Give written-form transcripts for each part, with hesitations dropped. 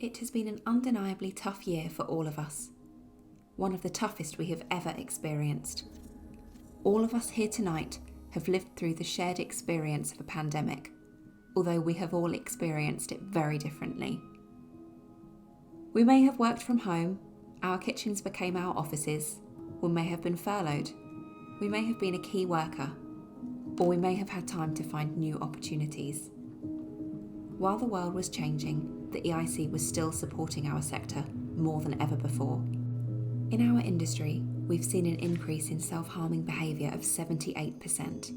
It has been an undeniably tough year for all of us. One of the toughest we have ever experienced. All of us here tonight have lived through the shared experience of a pandemic, although we have all experienced it very differently. We may have worked from home, our kitchens became our offices, we may have been furloughed, we may have been a key worker, or we may have had time to find new opportunities. While the world was changing, the EIC was still supporting our sector more than ever before. In our industry, we've seen an increase in self-harming behaviour of 78%,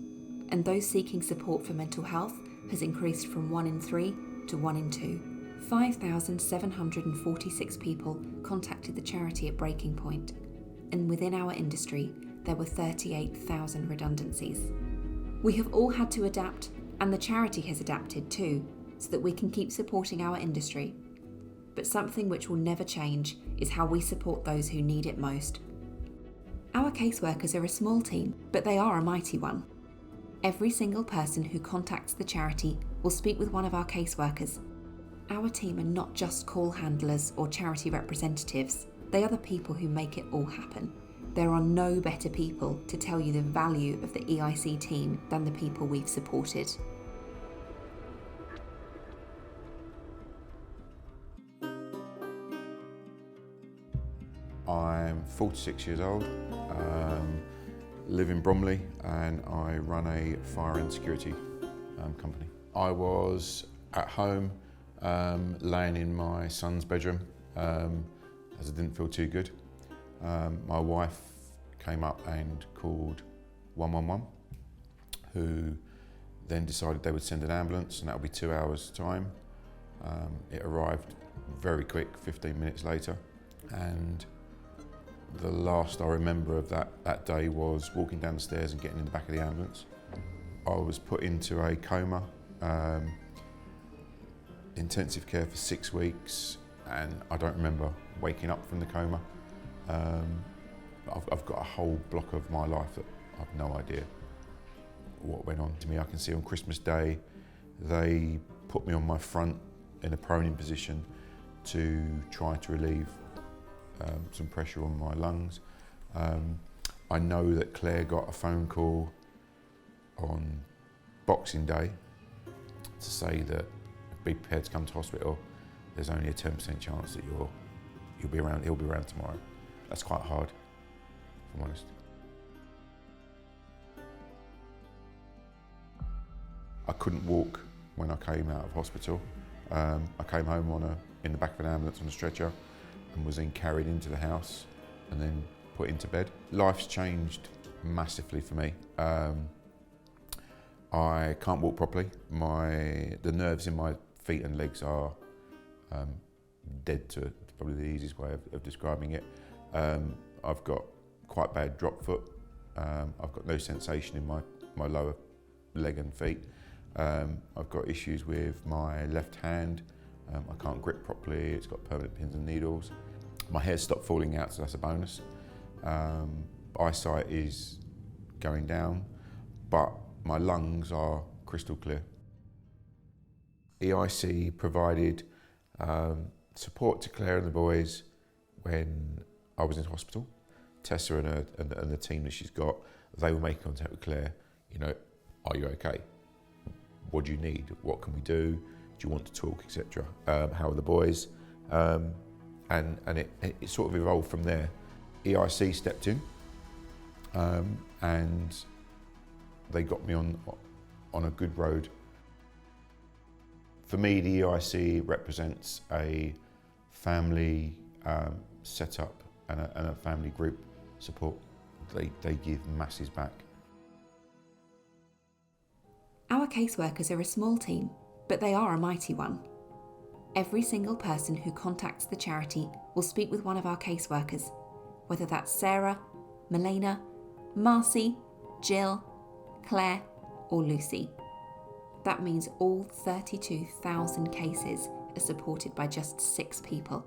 and those seeking support for mental health has increased from 1 in 3 to 1 in 2. 5,746 people contacted the charity at breaking point, and within our industry, there were 38,000 redundancies. We have all had to adapt, and the charity has adapted too, so that we can keep supporting our industry. But something which will never change is how we support those who need it most. Our caseworkers are a small team, but they are a mighty one. Every single person who contacts the charity will speak with one of our caseworkers. Our team are not just call handlers or charity representatives, they are the people who make it all happen. There are no better people to tell you the value of the EIC team than the people we've supported. I'm 46 years old, live in Bromley, and I run a fire and security company. I was at home laying in my son's bedroom as I didn't feel too good. My wife came up and called 111, who then decided they would send an ambulance, and that would be 2 hours' time. It arrived very quick, 15 minutes later, and the last I remember of that day was walking down the stairs and getting in the back of the ambulance. I was put into a coma, intensive care for 6 weeks, and I don't remember waking up from the coma. I've got a whole block of my life that I've no idea what went on to me. I can see on Christmas Day, they put me on my front in a proning position to try to relieve some pressure on my lungs. I know that Claire got a phone call on Boxing Day to say that be prepared to come to hospital. There's only a 10% chance that he'll be around tomorrow. That's quite hard, if I'm honest. I couldn't walk when I came out of hospital. I came home in the back of an ambulance on a stretcher, and was then carried into the house and then put into bed. Life's changed massively for me. I can't walk properly. The nerves in my feet and legs are dead, to probably the easiest way of describing it. I've got quite bad drop foot. I've got no sensation in my lower leg and feet. I've got issues with my left hand. I can't grip properly, it's got permanent pins and needles. My hair's stopped falling out, so that's a bonus. Eyesight is going down, but my lungs are crystal clear. EIC provided support to Claire and the boys when I was in hospital. Tessa and the team that she's got, they will make contact with Claire. Are you okay? What do you need? What can we do? Do you want to talk, etc.? How are the boys? And it sort of evolved from there. EIC stepped in, and they got me on a good road. For me, the EIC represents a family setup and a family group support. They give masses back. Our caseworkers are a small team, but they are a mighty one. Every single person who contacts the charity will speak with one of our caseworkers, whether that's Sarah, Milena, Marcy, Jill, Claire, or Lucy. That means all 32,000 cases are supported by just 6 people.